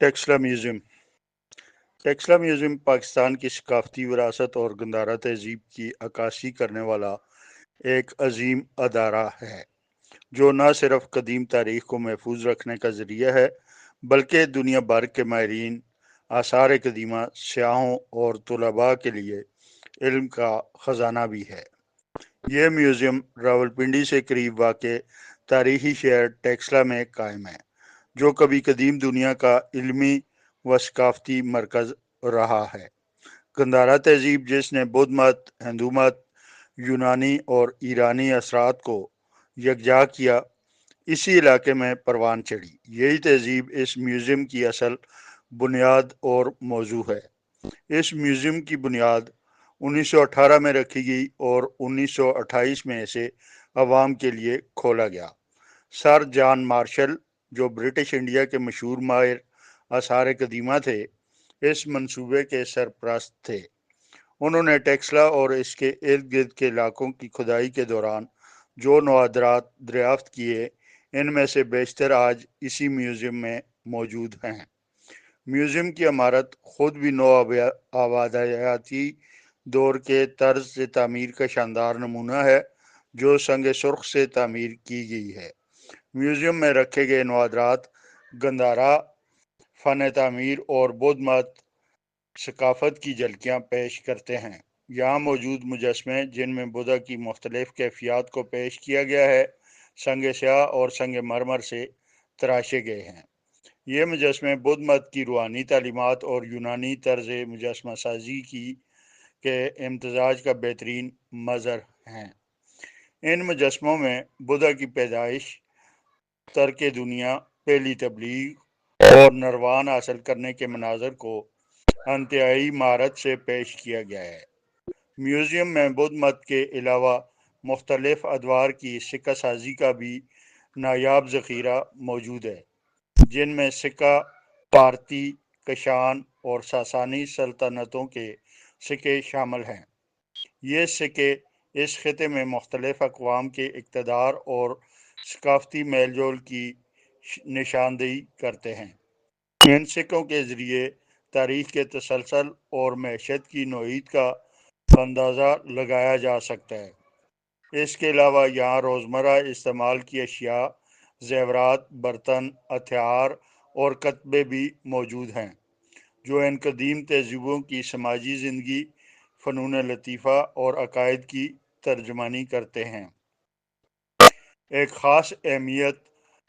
Taxila museum Taxila museum Pakistan की सकाफती विरासत और गंदारा तहजीब की अक्कासी करने वाला एक अजीम अदारा है, जो न सिर्फ कदीम तारीख को महफूज रखने का ज़रिया है, बल्कि दुनिया भर के माहिरीन, आसार कदीमा, सयाहों और तुलबा के लिए इल्म का ख़जाना भी है। यह म्यूज़ियम रावलपिंडी से करीब वाक़ तारीखी शहर टेक्सला में कायम है, जो कभी कदीम दुनिया का इल्मी व सकाफती मरकज़ रहा है। गंधारा तहजीब, जिसने बौद्ध मत, हिंदू मत, यूनानी और ईरानी असरात को यकजा किया, इसी इलाके में परवान चढ़ी। यही तहजीब इस म्यूज़ियम की असल बुनियाद और मौजू है। इस म्यूज़ियम की बुनियाद 1918 में रखी गई और 1928 में इसे अवाम के लिए खोला गया। सर जॉन मार्शल, जो ब्रिटिश इंडिया के मशहूर माहिर आसार कदीमा थे, इस मंसूबे के सरपरस्त थे। उन्होंने टेक्सला और इसके इर्द गिर्द के इलाकों की खुदाई के दौरान जो नवादरात दरियाफ्त किए, इनमें से बेशतर आज इसी म्यूज़ियम में मौजूद हैं। म्यूज़ियम की इमारत खुद भी नौ आबादियाती दौर के तर्ज से तामीर का शानदार नमूना है, जो संग सुर्ख से तामीर की गई है। म्यूज़ियम में रखे गए नवादरात गंधारा फ़न तामीर और बौद्ध मत सकाफत की झलकियाँ पेश करते हैं। यहाँ मौजूद मुजस्मे, जिनमें बुद्धा की मुख्तलिफ कैफियत को पेश किया गया है, संग स्याह और संग मरमर से तराशे गए हैं। ये मुजस्मे बुद्ध मत की रूहानी तालीमात और यूनानी तर्ज मुजस्मा साजी की के इम्तजाज का बेहतरीन मज़र हैं। इन मुजस्मों में बुद्धा की पैदाइश, तर्क दुनिया, पहली तबलीग और नरवान हासिल करने के मनाजर को अंतहाई महारत से पेश किया गया है। म्यूज़ियम में बुद्ध मत के अलावा मुख्तलिफ अदवार की सिक्का साजी का भी नायाब ज़ख़ीरा मौजूद है, जिनमें सिक्का, पारती, कशान और सासानी सल्तनतों के सिक्के शामिल हैं। ये सिक्के इस खिते में मुख्तलिफ अक़वाम के इक़्तिदार और सकाफती मेल जोल की निशानदेही करते हैं। इन सिक्कों के ज़रिए तारीख़ के तसलसल और मैशत की नोईत का अंदाज़ा लगाया जा सकता है। इसके अलावा यहाँ रोज़मर्रा इस्तेमाल की अशिया, ज़ेवरात, बर्तन, हथियार और कतबे भी मौजूद हैं, जो इन कदीम तहज़ीबों की समाजी ज़िंदगी, फ़नून लतीफ़ा और अकायद की तर्जुमानी करते हैं। एक ख़ास अहमियत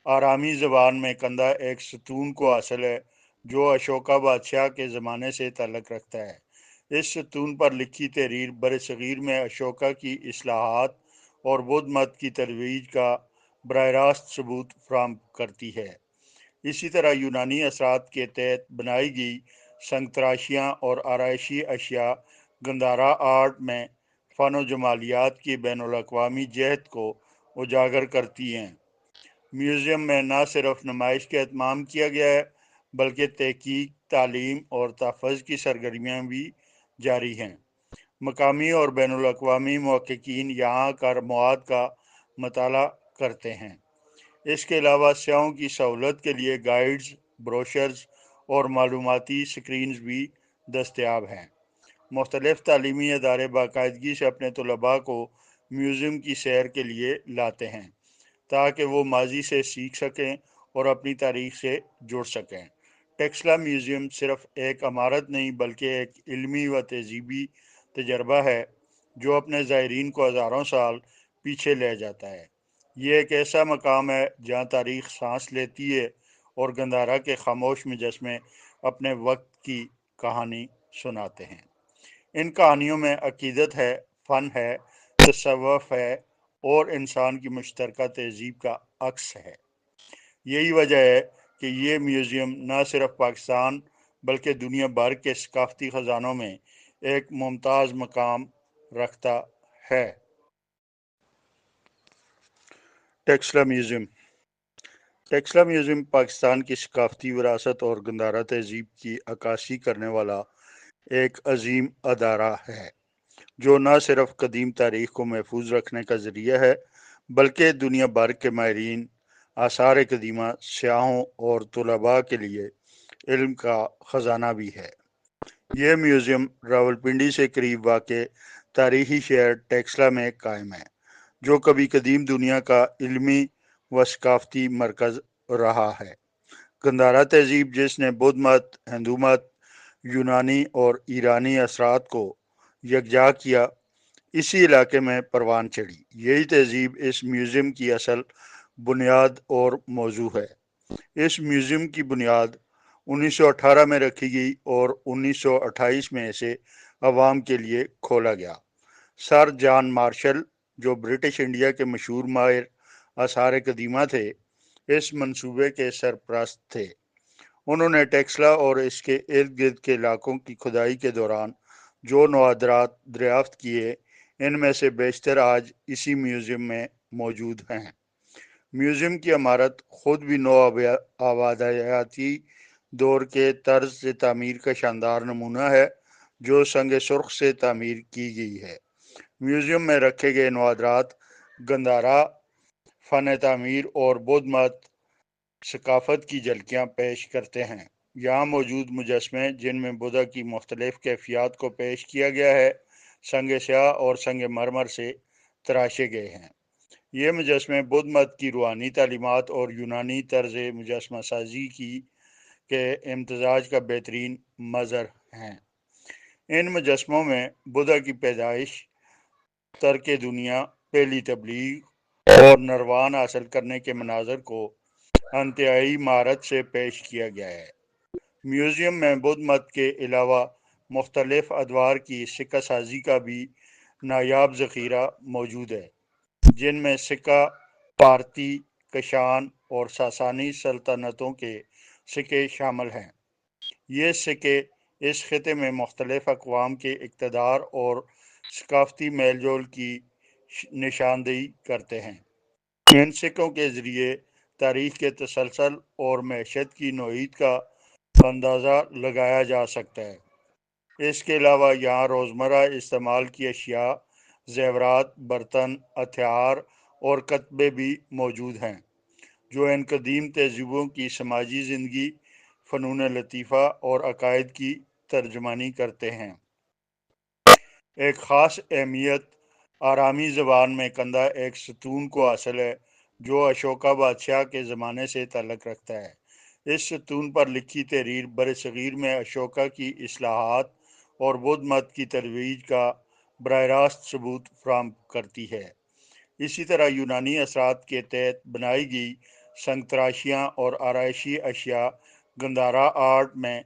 आरामी ज़बान में कंधा एक सतून को हासिल है, जो अशोका बादशाह के ज़माने से ताल्लुक़ रखता है। इस सतून पर लिखी तहरीर बरसग़ीर में अशोका की इस्लाहात और बौद्ध मत की तरोीज का बराह रास्त सबूत फराहम करती है। इसी तरह यूनानी असरात के तहत बनाई गई संगतराशियाँ और आराइशी अशिया गंधारा आर्ट में फ़न व जमालियात की बैनुल-अक़वामी जहत को उजागर करती हैं। म्यूज़ियम में न सिर्फ नुमाइश का एहतमाम किया गया है, बल्कि तहकीक, तालीम और तहफ़्फ़ुज़ की सरगर्मियाँ भी जारी हैं। मकामी और बैनुल-अक़वामी मुहक़्क़िक़ीन यहाँ कर मवाद का मताला करते हैं। इसके अलावा सयाहों की सहूलत के लिए गाइड्स, ब्रोशर्स और मालूमाती स्क्रीन्स भी दस्तयाब हैं। मुख्तलिफ तालीमी अदारे बाकायदगी से अपने तलबा को म्यूज़ियम की सैर के लिए लाते हैं, ताकि वो माजी से सीख सकें और अपनी तारीख से जुड़ सकें। टेक्सला म्यूज़ियम सिर्फ एक इमारत नहीं, बल्कि एक इल्मी व तहज़ीबी तजर्बा है, जो अपने ज़ायरीन को हज़ारों साल पीछे ले जाता है। ये एक ऐसा मकाम है जहाँ तारीख़ सांस लेती है और गंधारा के खामोश मुजस्मे अपने वक्त की कहानी सुनाते हैं। इन कहानियों में अक़ीदत है, फ़न है, तसव्वुफ़ है और इंसान की मुश्तरका तहज़ीब का अक्स है। यही वजह है कि ये म्यूज़ियम न सिर्फ पाकिस्तान, बल्कि दुनिया भर के सकाफती ख़जानों में एक मुमताज़ मकाम रखता है। टेक्सला म्यूज़ियम टेक्सला म्यूज़ियम पाकिस्तान की सकाफती विरासत और गंधारा तहजीब की अक्कासी करने वाला एक अजीम अदारा है, जो न सिर्फ कदीम तारीख को महफूज रखने का ज़रिया है, बल्कि दुनिया भर के माहिरीन, आसार कदीमा, सयाहों और तुलबा के लिए علم کا خزانہ بھی ہے۔ یہ میوزیم راولپنڈی سے قریب واقع تاریخی شہر ٹیکسلا میں قائم ہے، جو کبھی قدیم دنیا کا علمی و ثقافتی مرکز رہا ہے۔ گندھارا تہذیب، جس نے بدھ مت، ہندو مت، یونانی اور ایرانی اثرات کو یکجا کیا، اسی علاقے میں پروان چڑھی۔ یہی تہذیب اس میوزیم کی اصل بنیاد اور موضوع ہے۔ اس میوزیم کی بنیاد 1918 میں رکھی گئی اور 1928 میں اسے عوام کے لیے کھولا گیا۔ سر جان مارشل، جو برٹش انڈیا کے مشہور ماہر آثار قدیمہ تھے، اس منصوبے کے سرپرست تھے۔ انہوں نے ٹیکسلا اور اس کے ارد گرد کے علاقوں کی کھدائی کے دوران جو نوادرات دریافت کیے، ان میں سے بیشتر آج اسی میوزیم میں موجود ہیں۔ میوزیم کی عمارت خود بھی نو آبادیاتی دور کے طرز تعمیر کا شاندار نمونہ ہے، جو سنگ سرخ سے تعمیر کی گئی ہے۔ میوزیم میں رکھے گئے نوادرات گندھارا فن تعمیر اور بدھ مت ثقافت کی جھلکیاں پیش کرتے ہیں۔ یہاں موجود مجسمے، جن میں بدھا کی مختلف کیفیات کو پیش کیا گیا ہے، سنگ سیاہ اور سنگ مرمر سے تراشے گئے ہیں۔ یہ مجسمے بدھ مت کی روحانی تعلیمات اور یونانی طرز مجسمہ سازی کے امتزاج کا بہترین مظہر ہیں۔ ان مجسموں میں بدھا کی پیدائش، ترک دنیا، پہلی تبلیغ اور نروان حاصل کرنے کے مناظر کو انتہائی مہارت سے پیش کیا گیا ہے۔ میوزیم میں بدھ مت کے علاوہ مختلف ادوار کی سکہ سازی کا بھی نایاب ذخیرہ موجود ہے، جن میں سکہ، پارتی، کشان اور ساسانی سلطنتوں کے سکے شامل ہیں۔ یہ سکے اس خطے میں مختلف اقوام کے اقتدار اور ثقافتی میل جول کی نشاندہی کرتے ہیں۔ ان سکوں کے ذریعے تاریخ کے تسلسل اور معیشت کی نوعیت کا اندازہ لگایا جا سکتا ہے۔ اس کے علاوہ یہاں روزمرہ استعمال کی اشیاء، زیورات، برتن، ہتھیار اور کتبے بھی موجود ہیں، جو ان قدیم تہذیبوں کی سماجی زندگی، فنون لطیفہ اور عقائد کی ترجمانی کرتے ہیں۔ ایک خاص اہمیت آرامی زبان میں کندہ ایک ستون کو حاصل ہے، جو اشوکا بادشاہ کے زمانے سے تعلق رکھتا ہے۔ اس ستون پر لکھی تحریر برصغیر میں اشوکا کی اصلاحات اور بدھ مت کی ترویج کا براہ راست ثبوت فراہم کرتی ہے۔ اسی طرح یونانی اثرات کے تحت بنائی گئی سنگ تراشیاں اور آرائشی اشیاء گندھارا آرٹ میں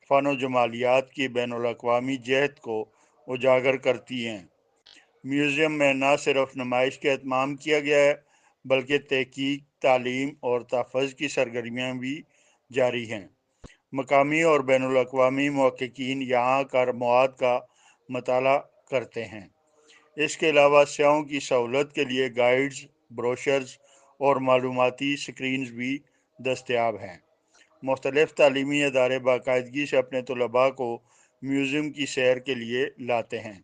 فن و جمالیات کی بین الاقوامی جہت کو اجاگر کرتی ہیں۔ میوزیم میں نہ صرف نمائش کا اہتمام کیا گیا ہے، بلکہ تحقیق، تعلیم اور تحفظ کی سرگرمیاں بھی جاری ہیں۔ مقامی اور بین الاقوامی محققین یہاں کر مواد کا مطالعہ کرتے ہیں۔ اس کے علاوہ سیاحوں کی سہولت کے لیے گائیڈز، بروشرز اور معلوماتی سکرینز بھی دستیاب ہیں۔ مختلف تعلیمی ادارے باقاعدگی سے اپنے طلباء کو میوزیم کی سیر کے لیے لاتے ہیں،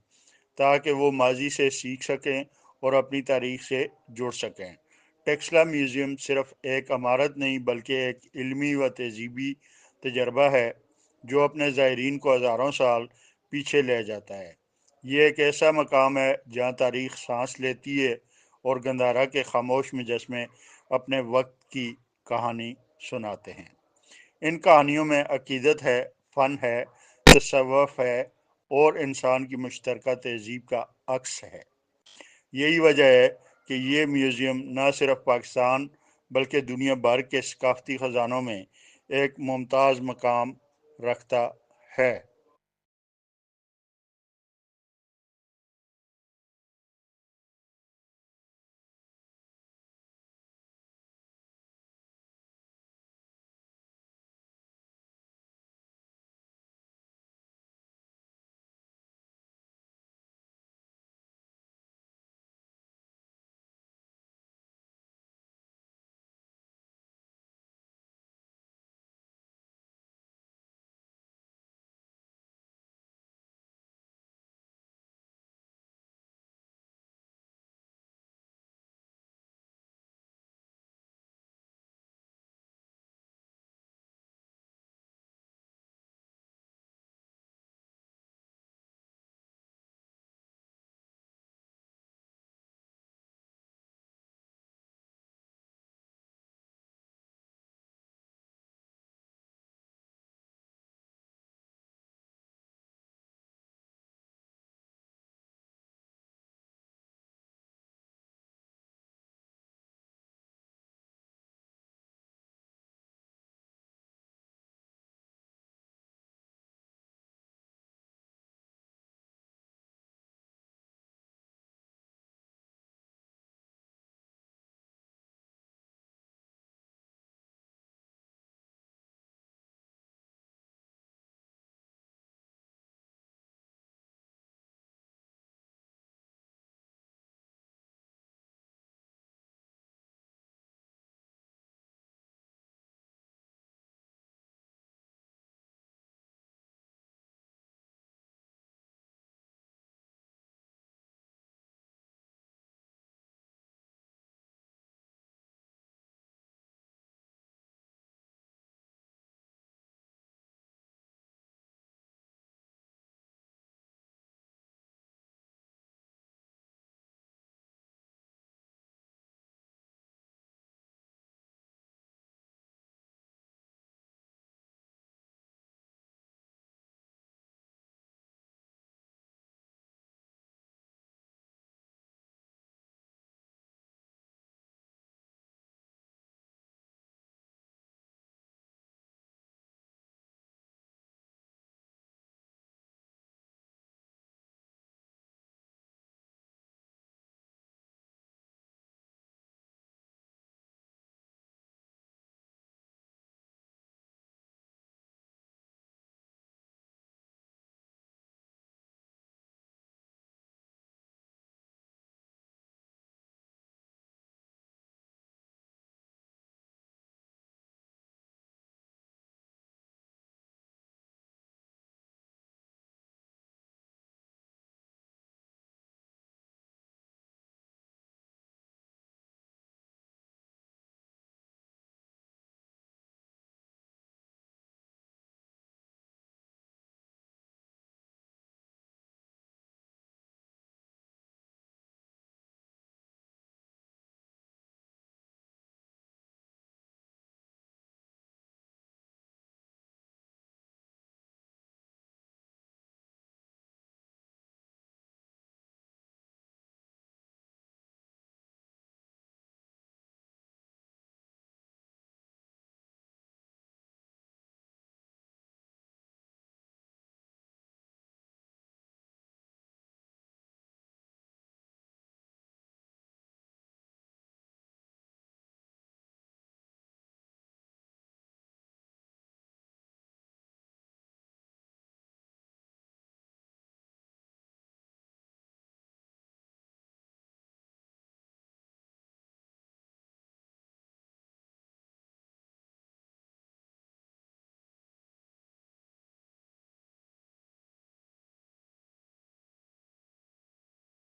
تاکہ وہ ماضی سے سیکھ سکیں اور اپنی تاریخ سے جڑ سکیں۔ ٹیکسلا میوزیم صرف ایک عمارت نہیں، بلکہ ایک علمی و تہذیبی تجربہ ہے، جو اپنے زائرین کو ہزاروں سال پیچھے لے جاتا ہے۔ یہ ایک ایسا مقام ہے جہاں تاریخ سانس لیتی ہے اور گندھارا کے خاموش مجسمے اپنے وقت کی کہانی سناتے ہیں۔ ان کہانیوں میں عقیدت ہے، فن ہے، تصوف ہے اور انسان کی مشترکہ تہذیب کا عکس ہے۔ یہی وجہ ہے کہ یہ میوزیم نہ صرف پاکستان بلکہ دنیا بھر کے ثقافتی خزانوں میں ایک ممتاز مقام رکھتا ہے۔